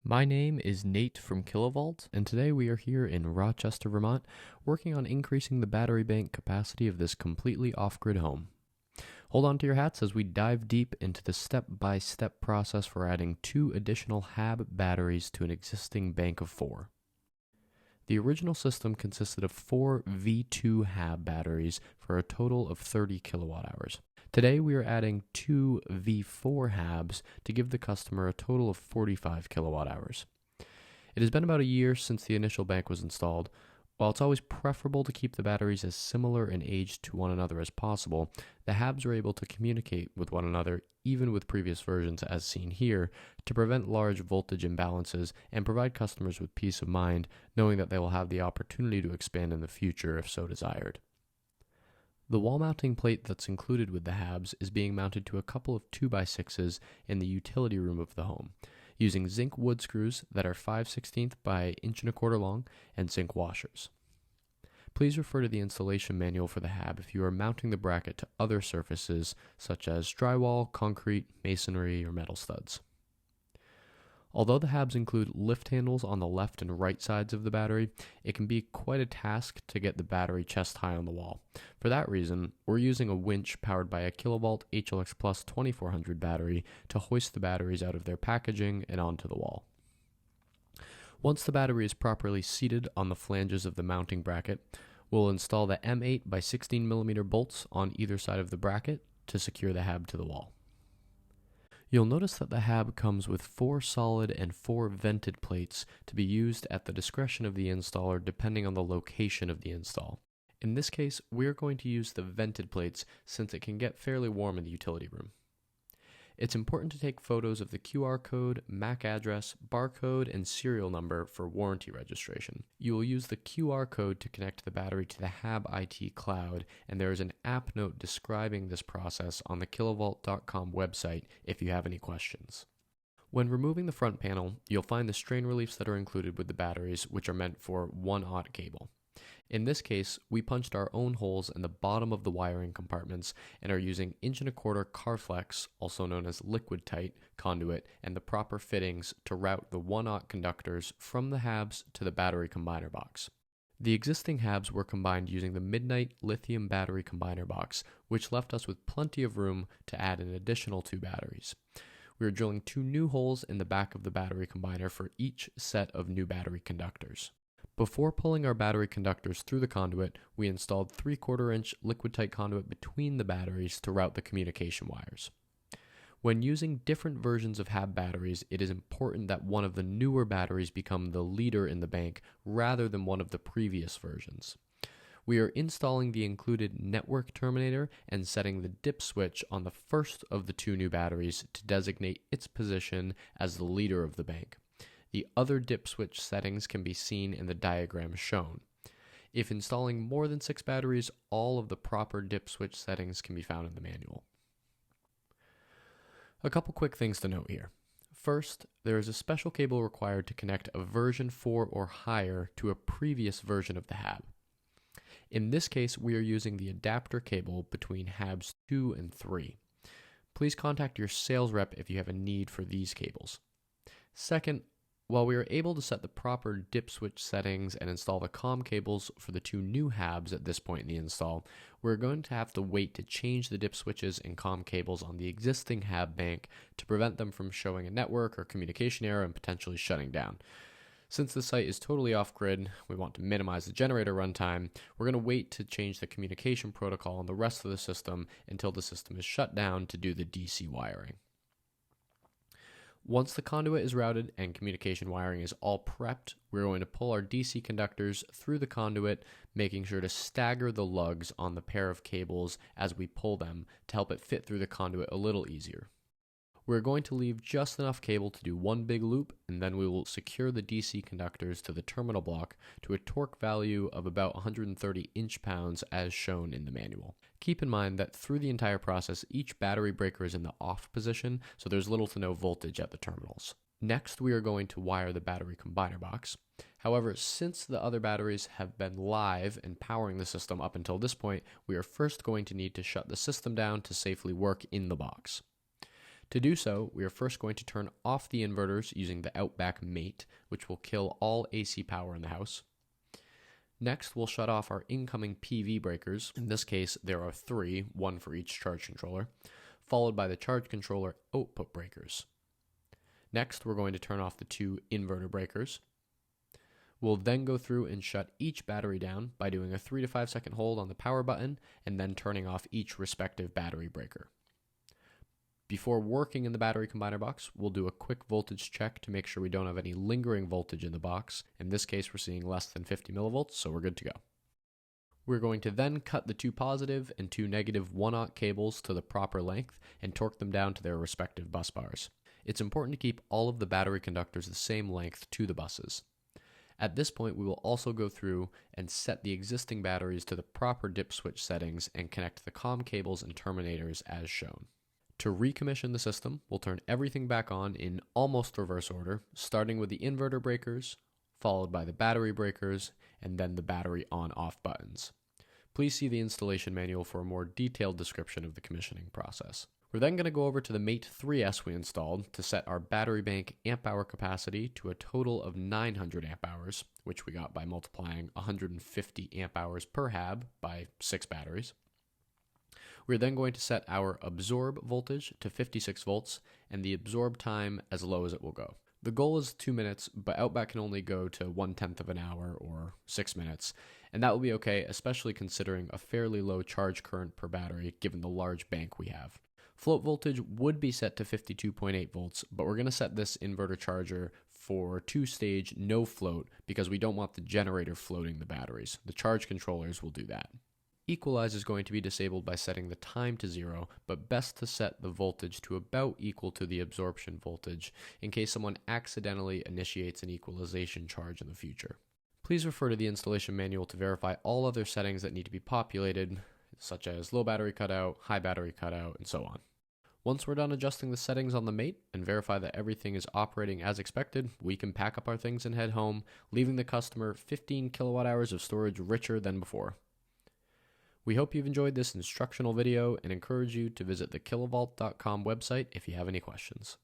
My name is Nate from KiloVault, and today we are here in Rochester, Vermont, working on increasing the battery bank capacity of this completely off-grid home. Hold on to your hats as we dive deep into the step-by-step process for adding 2 additional HAB batteries to an existing bank of 4. The original system consisted of 4 V2 HAB batteries for a total of 30 kilowatt hours. Today we are adding 2 V4 HABs to give the customer a total of 45 kilowatt hours. It has been about a year since the initial bank was installed. While it's always preferable to keep the batteries as similar in age to one another as possible, the HABs are able to communicate with one another, even with previous versions as seen here, to prevent large voltage imbalances and provide customers with peace of mind, knowing that they will have the opportunity to expand in the future if so desired. The wall mounting plate that's included with the HABs is being mounted to a couple of 2x6s in the utility room of the home, using zinc wood screws that are 5/16 by 1.25 long and zinc washers. Please refer to the installation manual for the HAB if you are mounting the bracket to other surfaces such as drywall, concrete, masonry, or metal studs. Although the HABs include lift handles on the left and right sides of the battery, it can be quite a task to get the battery chest high on the wall. For that reason, we're using a winch powered by a KiloVault HLX Plus 2400 battery to hoist the batteries out of their packaging and onto the wall. Once the battery is properly seated on the flanges of the mounting bracket, we'll install the M8 by 16mm bolts on either side of the bracket to secure the HAB to the wall. You'll notice that the HAB comes with 4 solid and 4 vented plates to be used at the discretion of the installer depending on the location of the install. In this case, we're going to use the vented plates since it can get fairly warm in the utility room. It's important to take photos of the QR code, MAC address, barcode, and serial number for warranty registration. You will use the QR code to connect the battery to the HAB IT cloud, and there is an app note describing this process on the kilovault.com website if you have any questions. When removing the front panel, you'll find the strain reliefs that are included with the batteries, which are meant for 1/0 cable. In this case, we punched our own holes in the bottom of the wiring compartments and are using 1.25" Carflex, also known as liquid tight, conduit and the proper fittings to route the 1/0 conductors from the HABs to the battery combiner box. The existing HABs were combined using the Midnight lithium battery combiner box, which left us with plenty of room to add an additional 2 batteries. We are drilling 2 new holes in the back of the battery combiner for each set of new battery conductors. Before pulling our battery conductors through the conduit, we installed 3/4" liquid tight conduit between the batteries to route the communication wires. When using different versions of HAB batteries, it is important that one of the newer batteries become the leader in the bank rather than one of the previous versions. We are installing the included network terminator and setting the dip switch on the first of the 2 new batteries to designate its position as the leader of the bank. The other dip switch settings can be seen in the diagram shown. If installing more than 6 batteries, all of the proper dip switch settings can be found in the manual. A couple quick things to note here. First, there is a special cable required to connect a version 4 or higher to a previous version of the HAB. In this case, we are using the adapter cable between HABs 2 and 3. Please contact your sales rep if you have a need for these cables. Second, while we are able to set the proper dip switch settings and install the COM cables for the 2 new HABs at this point in the install, we're going to have to wait to change the dip switches and COM cables on the existing HAB bank to prevent them from showing a network or communication error and potentially shutting down. Since the site is totally off-grid, we want to minimize the generator runtime. We're going to wait to change the communication protocol on the rest of the system until the system is shut down to do the DC wiring. Once the conduit is routed and communication wiring is all prepped, we're going to pull our DC conductors through the conduit, making sure to stagger the lugs on the pair of cables as we pull them to help it fit through the conduit a little easier. We're going to leave just enough cable to do one big loop, and then we will secure the DC conductors to the terminal block to a torque value of about 130 inch-pounds as shown in the manual. Keep in mind that through the entire process, each battery breaker is in the off position, so there's little to no voltage at the terminals. Next, we are going to wire the battery combiner box. However, since the other batteries have been live and powering the system up until this point, we are first going to need to shut the system down to safely work in the box. To do so, we are first going to turn off the inverters using the Outback Mate, which will kill all AC power in the house. Next, we'll shut off our incoming PV breakers. In this case, there are 3, one for each charge controller, followed by the charge controller output breakers. Next, we're going to turn off the 2 inverter breakers. We'll then go through and shut each battery down by doing a 3 to 5 second hold on the power button and then turning off each respective battery breaker. Before working in the battery combiner box, we'll do a quick voltage check to make sure we don't have any lingering voltage in the box. In this case, we're seeing less than 50 millivolts, so we're good to go. We're going to then cut the 2 positive and 2 negative 1-aught cables to the proper length and torque them down to their respective bus bars. It's important to keep all of the battery conductors the same length to the buses. At this point, we will also go through and set the existing batteries to the proper dip switch settings and connect the COM cables and terminators as shown. To recommission the system, we'll turn everything back on in almost reverse order, starting with the inverter breakers, followed by the battery breakers, and then the battery on-off buttons. Please see the installation manual for a more detailed description of the commissioning process. We're then going to go over to the Mate 3S we installed to set our battery bank amp hour capacity to a total of 900 amp hours, which we got by multiplying 150 amp hours per HAB by 6 batteries. We're then going to set our absorb voltage to 56 volts and the absorb time as low as it will go. The goal is 2 minutes, but Outback can only go to 1/10 of an hour or 6 minutes, and that will be okay, especially considering a fairly low charge current per battery given the large bank we have. Float voltage would be set to 52.8 volts, but we're going to set this inverter charger for 2-stage no float because we don't want the generator floating the batteries. The charge controllers will do that. Equalize is going to be disabled by setting the time to 0, but best to set the voltage to about equal to the absorption voltage in case someone accidentally initiates an equalization charge in the future. Please refer to the installation manual to verify all other settings that need to be populated, such as low battery cutout, high battery cutout, and so on. Once we're done adjusting the settings on the Mate and verify that everything is operating as expected, we can pack up our things and head home, leaving the customer 15 kilowatt hours of storage richer than before. We hope you've enjoyed this instructional video and encourage you to visit the KiloVault.com website if you have any questions.